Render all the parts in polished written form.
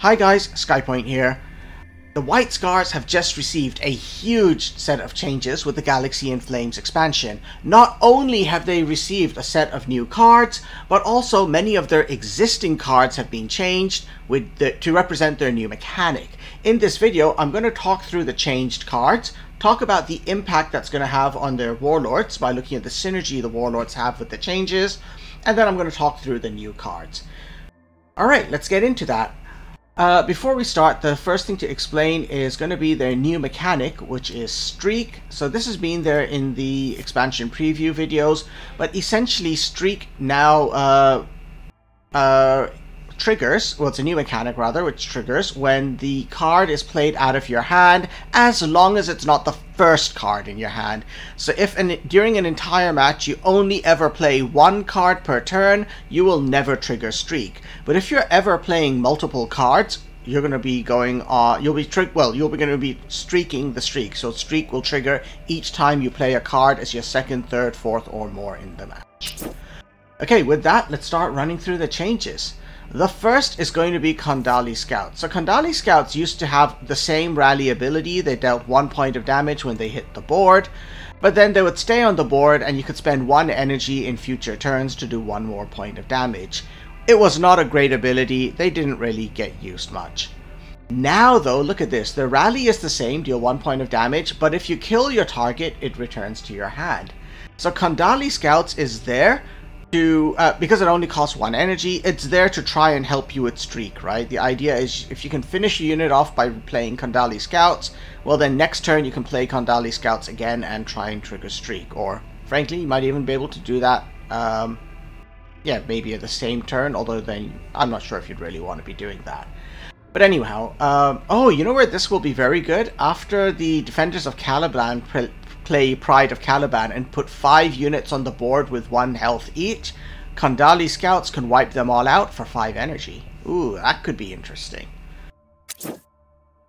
Hi guys, Skypoint here. The White Scars have just received a huge set of changes with the Galaxy in Flames expansion. Not only have they received a set of new cards, but also many of their existing cards have been changed to represent their new mechanic. In this video, I'm going to talk through the changed cards, talk about the impact that's going to have on their Warlords by looking at the synergy the Warlords have with the changes, and then I'm going to talk through the new cards. Alright, let's get into that. Before we start, the first thing to explain is going to be their new mechanic, which is Streak. So this has been there in the expansion preview videos, but essentially Streak now triggers, well, it's a new mechanic rather, which triggers when the card is played out of your hand, as long as it's not the first card in your hand. So if during an entire match you only ever play one card per turn, you will never trigger Streak. But if you're ever playing multiple cards, you're going to be going you'll be going to be streaking the streak. So Streak will trigger each time you play a card as your second, third, fourth, or more in the match. Okay, with that, let's start running through the changes. The first is going to be Kondali Scouts. So Kondali Scouts used to have the same rally ability. They dealt 1 point of damage when they hit the board, but then they would stay on the board and you could spend 1 energy in future turns to do 1 more point of damage. It was not a great ability. They didn't really get used much. Now though, look at this. The rally is the same, deal 1 point of damage, but if you kill your target, it returns to your hand. So Kondali Scouts is there to, because it only costs 1 energy, it's there to try and help you with Streak, right? The idea is if you can finish a unit off by playing Kondali Scouts, well then next turn you can play Kondali Scouts again and try and trigger Streak. Or frankly, you might even be able to do that, yeah, maybe at the same turn, although then I'm not sure if you'd really want to be doing that. But anyhow, oh, you know where this will be very good? After the Defenders of Caliban play Pride of Caliban and put 5 units on the board with 1 health each, Kondali Scouts can wipe them all out for 5 energy. Ooh, that could be interesting.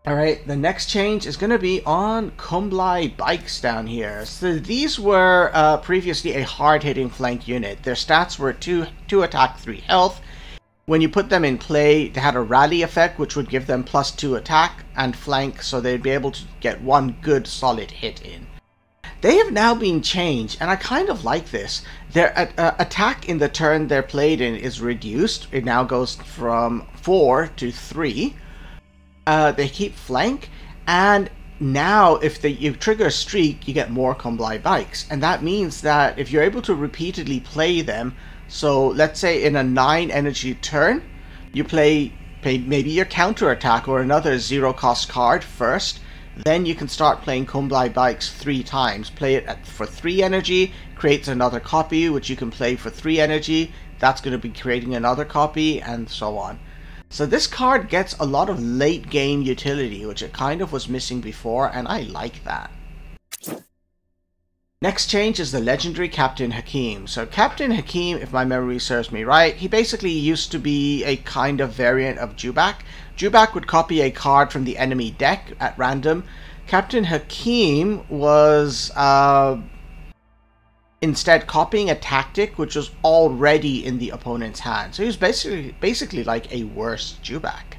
Alright, the next change is going to be on Kondali Bikes down here. So these were previously a hard-hitting flank unit. Their stats were 2 attack, 3 health. When you put them in play, they had a rally effect, which would give them +2 attack and flank, so they'd be able to get 1 good solid hit in. They have now been changed, and I kind of like this. Their attack in the turn they're played in is reduced. It now goes from 4 to 3. They keep flank, and now if you trigger a Streak, you get more Kondali Bikes. And that means that if you're able to repeatedly play them, so let's say in a 9 energy turn, you play maybe your counter attack or another 0-cost card first, then you can start playing Kondali Bikes 3 times. Play it for 3 energy, creates another copy, which you can play for 3 energy. That's going to be creating another copy, and so on. So this card gets a lot of late game utility, which it kind of was missing before, and I like that. Next change is the legendary Captain Hakeem. So Captain Hakeem, if my memory serves me right, he basically used to be a kind of variant of Jubak. Jubak would copy a card from the enemy deck at random. Captain Hakeem was instead copying a tactic which was already in the opponent's hand. So he was basically like a worse Jubak.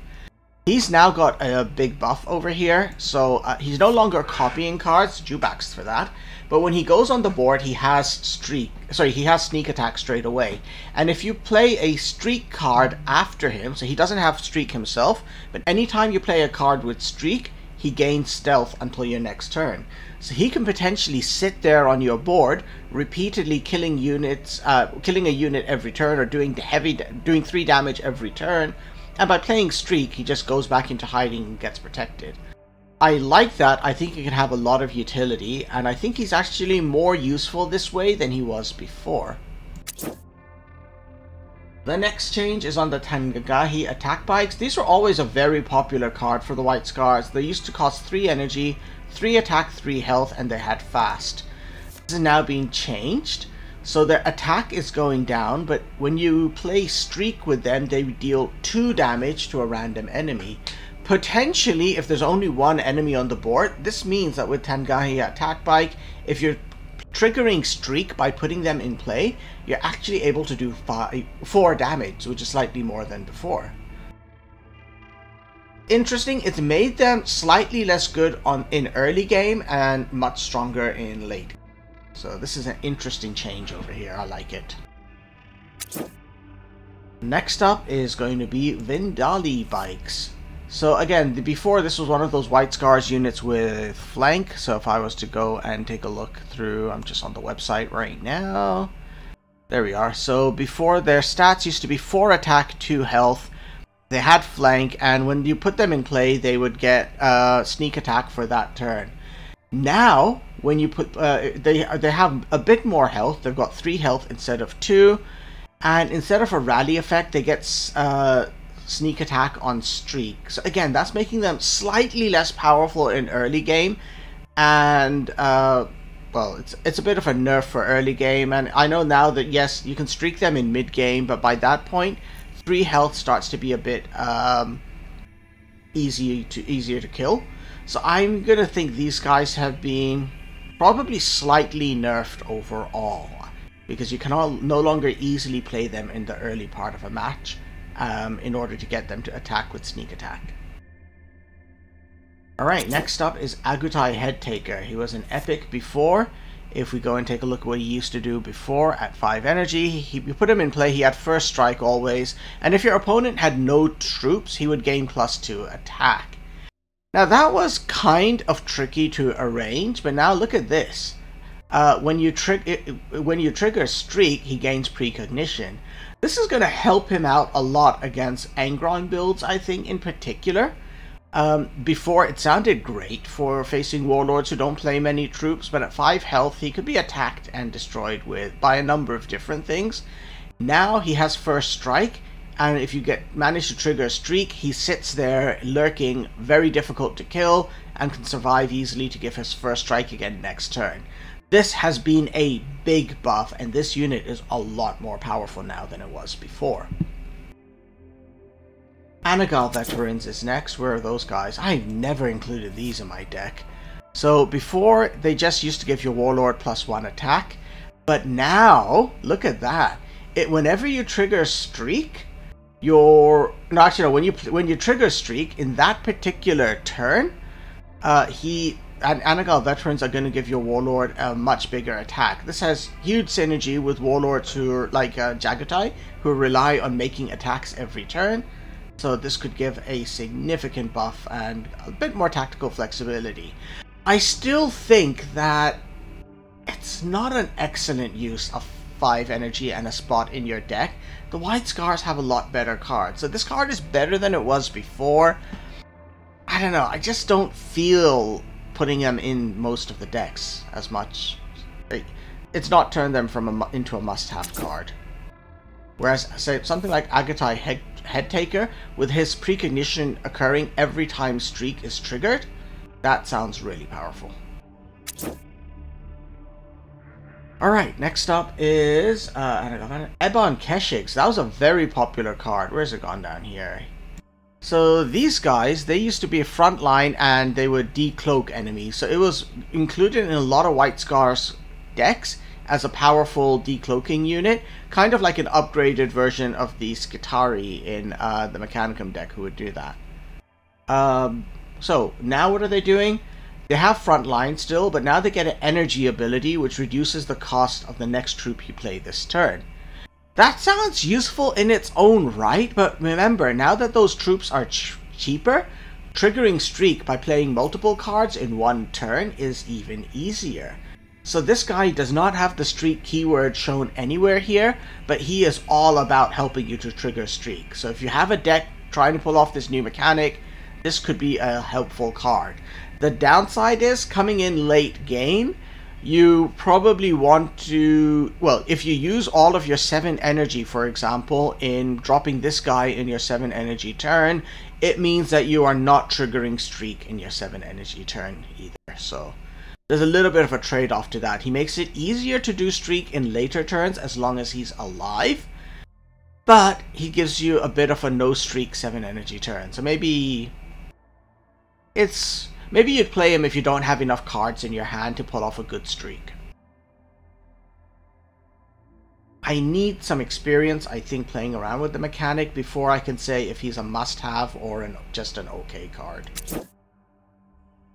He's now got a big buff over here, so he's no longer copying cards, Jubak's for that, but when he goes on the board he has sneak attack straight away. And if you play a Streak card after him, so he doesn't have Streak himself, but anytime you play a card with Streak, he gains stealth until your next turn. So he can potentially sit there on your board, repeatedly killing units, killing a unit every turn, or doing 3 damage every turn. And by playing Streak, he just goes back into hiding and gets protected. I like that. I think he can have a lot of utility, and I think he's actually more useful this way than he was before. The next change is on the Tengah attack bikes. These were always a very popular card for the White Scars. They used to cost 3 energy, 3 attack, 3 health, and they had fast. This is now being changed. So their attack is going down, but when you play Streak with them, they deal 2 damage to a random enemy. Potentially, if there's only 1 enemy on the board, this means that with Tengah attack bike, if you're triggering Streak by putting them in play, you're actually able to do 4 damage, which is slightly more than before. interesting. It's made them slightly less good in early game and much stronger in late. So this is an interesting change over here. I like it. Next up is going to be Vedali bikes. So again, before this was one of those White Scars units with flank. So if I was to go and take a look through, I'm just on the website right now. There we are. So before, their stats used to be 4 attack, 2 health. They had flank, and when you put them in play, they would get sneak attack for that turn. Now, when you put, they have a bit more health. They've got 3 health instead of 2, and instead of a rally effect, they get sneak attack on streak. So again, that's making them slightly less powerful in early game, and well, it's a bit of a nerf for early game. And I know now that yes, you can streak them in mid game, but by that point, 3 health starts to be a bit easier to kill. So I'm gonna think these guys have been probably slightly nerfed overall, because you can no longer easily play them in the early part of a match in order to get them to attack with sneak attack. Alright, next up is Agutai Headtaker. He was an epic before. If we go and take a look at what he used to do before at 5 energy, you put him in play, he had first strike always, and if your opponent had no troops, he would gain +2 attack. Now that was kind of tricky to arrange, but now look at this. When you trigger Streak, he gains Precognition. This is going to help him out a lot against Angron builds, I think, in particular. Before, it sounded great for facing Warlords who don't play many troops, but at 5 health, he could be attacked and destroyed by a number of different things. Now he has first strike, and if you manage to trigger a streak, he sits there lurking, very difficult to kill, and can survive easily to give his first strike again next turn. This has been a big buff, and this unit is a lot more powerful now than it was before. Anagol Veterans is next. Where are those guys? I've never included these in my deck. So before, they just used to give your Warlord +1 attack, but now, look at that. Whenever you trigger Streak, when you trigger Streak in that particular turn, Anagol Veterans are going to give your Warlord a much bigger attack. This has huge synergy with Warlords who are like Agutai, who rely on making attacks every turn. So this could give a significant buff and a bit more tactical flexibility. I still think that it's not an excellent use of 5 energy and a spot in your deck. The White Scars have a lot better cards. So this card is better than it was before. I don't know, I just don't feel putting them in most of the decks as much. It's not turned them into a must-have card. Whereas, say, something like Agutai Headtaker, with his precognition occurring every time Streak is triggered, that sounds really powerful. Alright, next up is Ebon Keshix. That was a very popular card. Where's it gone down here? So these guys, they used to be a front line and they would decloak enemies. So it was included in a lot of White Scars decks as a powerful decloaking unit, kind of like an upgraded version of the Skitari in the Mechanicum deck who would do that. So now what are they doing? They have front line still, but now they get an energy ability which reduces the cost of the next troop you play this turn. That sounds useful in its own right, but remember, now that those troops are cheaper, triggering Streak by playing multiple cards in one turn is even easier. So this guy does not have the Streak keyword shown anywhere here, but he is all about helping you to trigger Streak. So if you have a deck trying to pull off this new mechanic, this could be a helpful card. The downside is, coming in late game, you probably want to, well, if you use all of your 7 energy, for example, in dropping this guy in your 7 energy turn, it means that you are not triggering Streak in your 7 energy turn either. So there's a little bit of a trade-off to that. He makes it easier to do Streak in later turns as long as he's alive, but he gives you a bit of a no Streak 7 energy turn. So maybe you'd play him if you don't have enough cards in your hand to pull off a good streak. I need some experience, I think, playing around with the mechanic before I can say if he's a must-have or just an okay card.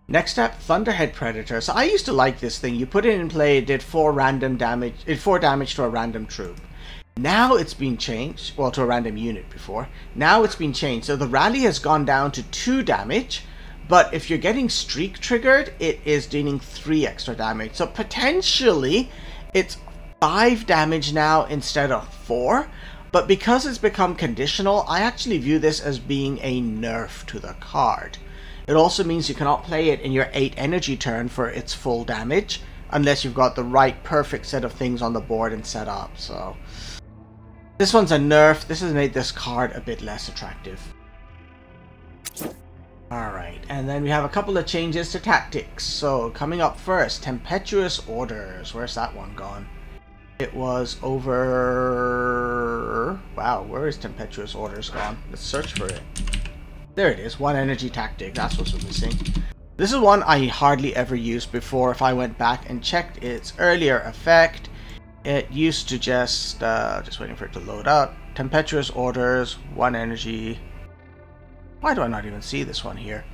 Next up, Thunderhead Predator. So I used to like this thing. You put it in play, it did 4 damage to a random troop. Now it's been changed, well, to a random unit before. Now it's been changed. So the rally has gone down to 2 damage, but if you're getting streak triggered, it is dealing 3 extra damage. So potentially, it's 5 damage now instead of 4. But because it's become conditional, I actually view this as being a nerf to the card. It also means you cannot play it in your 8 energy turn for its full damage, unless you've got the right perfect set of things on the board and set up. So this one's a nerf. This has made this card a bit less attractive. Alright, and then we have a couple of changes to tactics. So coming up first, Tempestuous Orders. Where's that one gone? It was over... Wow, where is Tempestuous Orders gone? Let's search for it. There it is, 1 energy tactic. That's what's missing. This is one I hardly ever used before. If I went back and checked its earlier effect, it used to just waiting for it to load up. Tempestuous Orders, 1 energy. Why do I not even see this one here?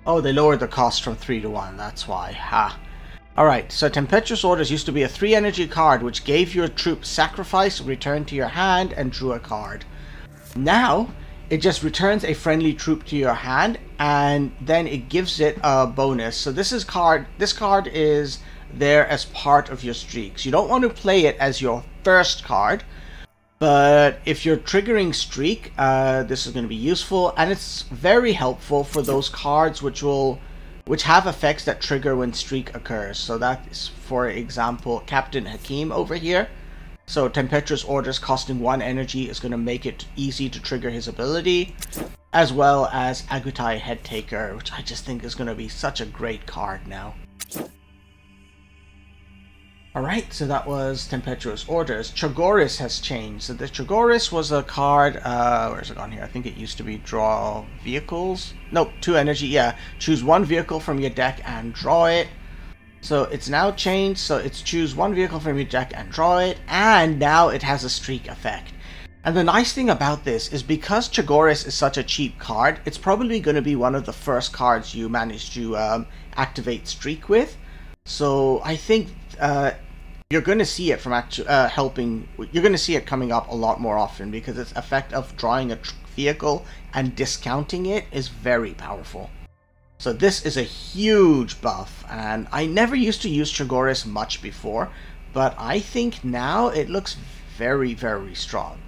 Oh, they lowered the cost from 3 to 1. That's why. Ha. Alright, so Tempestuous Orders used to be a 3 energy card which gave your troop sacrifice, return to your hand, and drew a card. Now, it just returns a friendly troop to your hand, and then it gives it a bonus. So this card is there as part of your streaks. You don't want to play it as your first card, but if you're triggering streak, this is going to be useful, and it's very helpful for those cards which have effects that trigger when streak occurs. So that is, for example, Captain Hakeem over here. So Tempestuous Orders costing 1 energy is going to make it easy to trigger his ability, as well as Agutai Headtaker, which I just think is going to be such a great card now. Alright, so that was Tempestuous Orders. Trigorous has changed. So the Trigorous was a card, where's it gone here? I think it used to be draw vehicles. Nope, 2 energy, yeah. Choose 1 vehicle from your deck and draw it. So it's now changed, so it's choose 1 vehicle from your deck and draw it, and now it has a streak effect. And the nice thing about this is because Trigorous is such a cheap card, it's probably going to be one of the first cards you manage to activate streak with. So I think you're going to see it from you're going to see it coming up a lot more often, because its effect of drawing a vehicle and discounting it is very powerful. So this is a huge buff, and I never used to use Trigorous much before, but I think now it looks very, very strong.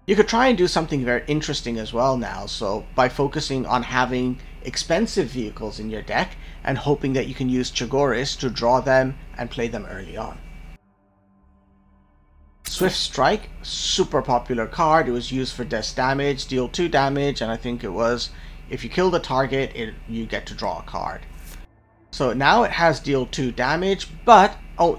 You could try and do something very interesting as well now, so by focusing on having expensive vehicles in your deck and hoping that you can use Trigorous to draw them and play them early on. Swift Strike, super popular card. It was used for death damage, deal 2 damage, and I think it was, if you kill the target, you get to draw a card. So now it has deal 2 damage, but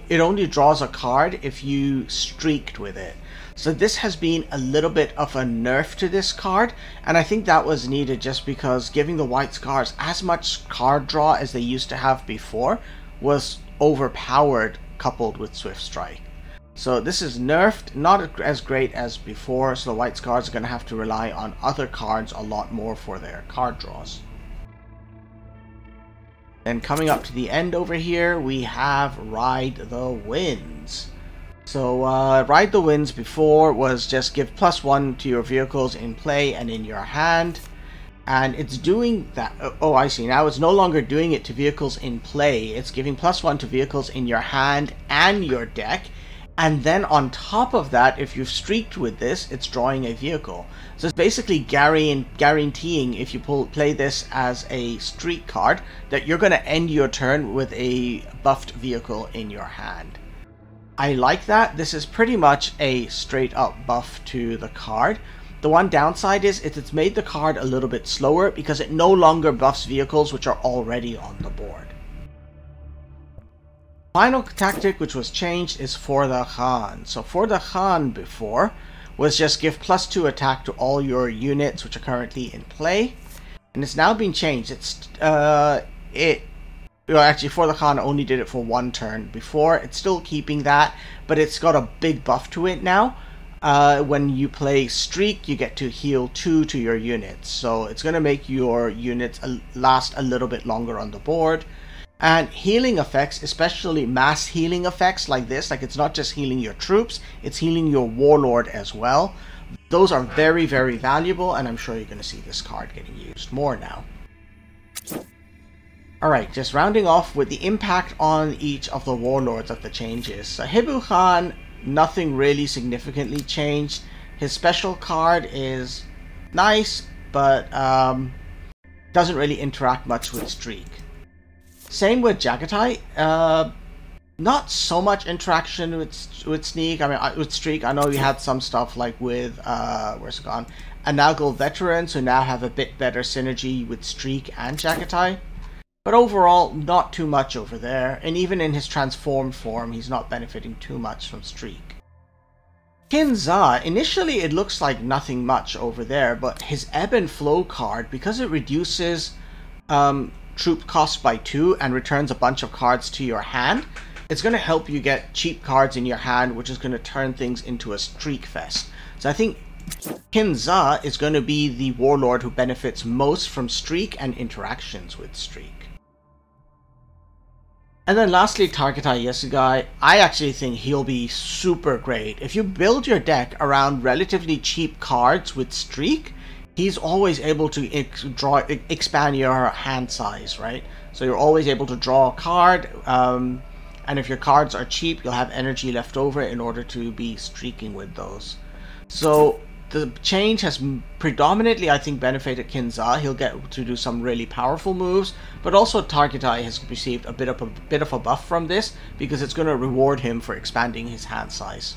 it only draws a card if you streaked with it. So this has been a little bit of a nerf to this card, and I think that was needed just because giving the White Scars as much card draw as they used to have before was overpowered coupled with Swift Strike. So this is nerfed, not as great as before, so the White Scars are going to have to rely on other cards a lot more for their card draws. And coming up to the end over here, we have Ride the Winds. So Ride the Winds before was just give +1 to your vehicles in play and in your hand. And it's doing that. Oh, I see. Now it's no longer doing it to vehicles in play. It's giving +1 to vehicles in your hand and your deck. And then on top of that, if you've streaked with this, it's drawing a vehicle. So it's basically guaranteeing, if you play this as a streak card, that you're going to end your turn with a buffed vehicle in your hand. I like that. This is pretty much a straight up buff to the card. The one downside is it's made the card a little bit slower because it no longer buffs vehicles which are already on the board. Final tactic which was changed is For the Khan. So For the Khan before was just give +2 attack to all your units which are currently in play, and it's now been changed. well, actually, for the Khan, I only did it for 1 turn before. It's still keeping that, but it's got a big buff to it now. When you play Streak, you get to heal 2 to your units. So it's going to make your units last a little bit longer on the board. And healing effects, especially mass healing effects like this, like it's not just healing your troops, it's healing your Warlord as well. Those are very, very valuable, and I'm sure you're going to see this card getting used more now. Alright, just rounding off with the impact on each of the Warlords of the changes. So Hibu Khan, nothing really significantly changed. His special card is nice, but doesn't really interact much with Streak. Same with Agutai. Not so much interaction with Sneak. I mean, with Streak, I know we had some stuff like with where's it gone? Anagol Veterans, who now have a bit better synergy with Streak and Agutai. But overall, not too much over there, and even in his transformed form, he's not benefiting too much from Streak. Kinza, initially it looks like nothing much over there, but his Ebb and Flow card, because it reduces troop cost by 2 and returns a bunch of cards to your hand, it's going to help you get cheap cards in your hand, which is going to turn things into a Streak fest. So I think Kinza is going to be the Warlord who benefits most from Streak and interactions with Streak. And then lastly, Targetai Yasugai. I actually think he'll be super great. If you build your deck around relatively cheap cards with Streak, he's always able to expand your hand size, right? So you're always able to draw a card, and if your cards are cheap, you'll have energy left over in order to be streaking with those. So the change has predominantly, I think, benefited Kinza. He'll get to do some really powerful moves, but also Targetai has received a bit of a buff from this because it's going to reward him for expanding his hand size.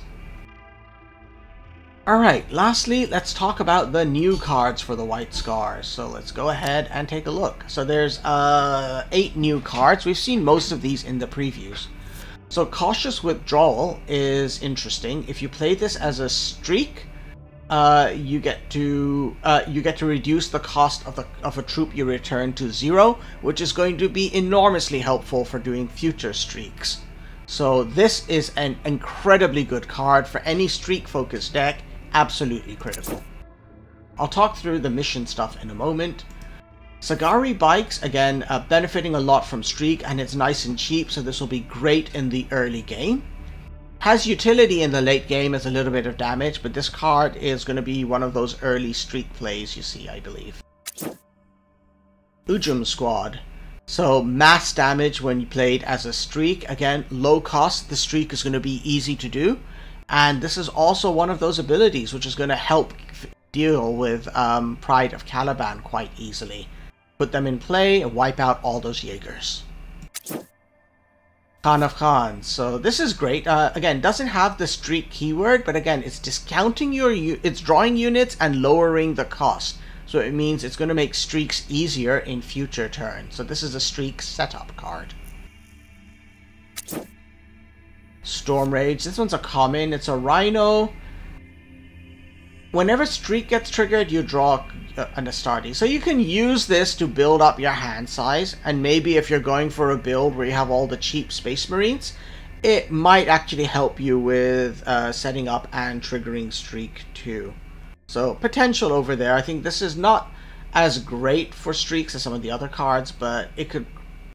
Alright, lastly, let's talk about the new cards for the White Scars. So let's go ahead and take a look. So there's 8 new cards. We've seen most of these in the previews. So Cautious Withdrawal is interesting. If you play this as a Streak, you get to reduce the cost of a troop you return to 0, which is going to be enormously helpful for doing future streaks. So this is an incredibly good card for any streak-focused deck. Absolutely critical. I'll talk through the mission stuff in a moment. Sagari Bikes, again, benefiting a lot from Streak, and it's nice and cheap, so this will be great in the early game. Has utility in the late game as a little bit of damage, but this card is going to be one of those early Streak plays you see, I believe. Ujum Squad. So mass damage when you play it as a Streak. Again, low cost, the Streak is going to be easy to do. And this is also one of those abilities which is going to help deal with Pride of Caliban quite easily. Put them in play and wipe out all those Jaegers. Khan of Khans. So this is great. Again, doesn't have the Streak keyword, but again, it's discounting it's drawing units and lowering the cost. So it means it's going to make streaks easier in future turns. So this is a Streak setup card. Storm Rage. This one's a common. It's a Rhino. Whenever Streak gets triggered, you draw an Astarte. So you can use this to build up your hand size, and maybe if you're going for a build where you have all the cheap Space Marines, it might actually help you with setting up and triggering Streak too. So potential over there. I think this is not as great for streaks as some of the other cards, but it could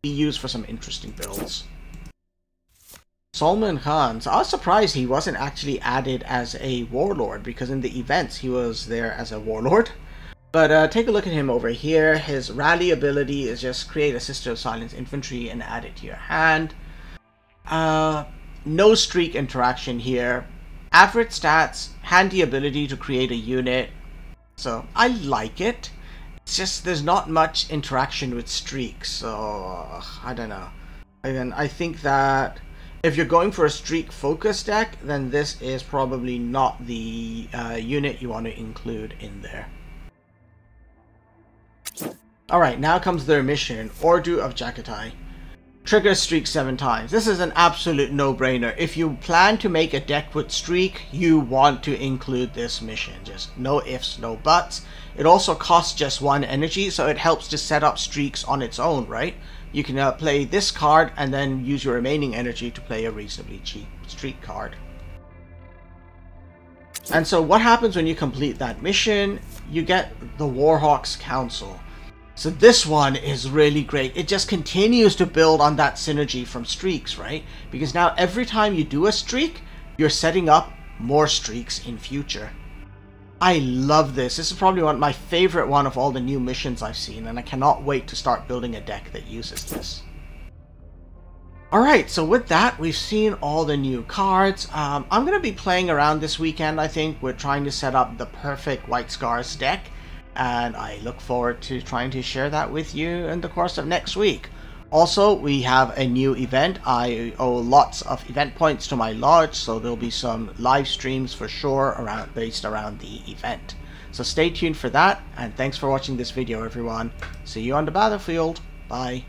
be used for some interesting builds. Salman Khan. So I was surprised he wasn't actually added as a Warlord, because in the events he was there as a Warlord. But take a look at him over here. His rally ability is just create a Sister of Silence infantry and add it to your hand. No streak interaction here. Average stats, handy ability to create a unit. So I like it. It's just there's not much interaction with streaks, so I don't know. Again, I think that if you're going for a streak focus deck, then this is probably not the unit you want to include in there. Alright, now comes their mission, Ordu of Agutai. Trigger Streak 7 times. This is an absolute no-brainer. If you plan to make a deck with Streak, you want to include this mission. Just no ifs, no buts. It also costs just 1 energy, so it helps to set up streaks on its own, right? you can play this card and then use your remaining energy to play a reasonably cheap streak card. And so what happens when you complete that mission? You get the Warhawk's Council. So this one is really great. It just continues to build on that synergy from streaks, right? Because now every time you do a streak, you're setting up more streaks in future. I love this. This is probably my favorite one of all the new missions I've seen, and I cannot wait to start building a deck that uses this. Alright, so with that, we've seen all the new cards. I'm going to be playing around this weekend, I think. We're trying to set up the perfect White Scars deck, and I look forward to trying to share that with you in the course of next week. Also, we have a new event. I owe lots of event points to my lodge, so there'll be some live streams for sure based around the event. So stay tuned for that, and thanks for watching this video, everyone. See you on the battlefield. Bye.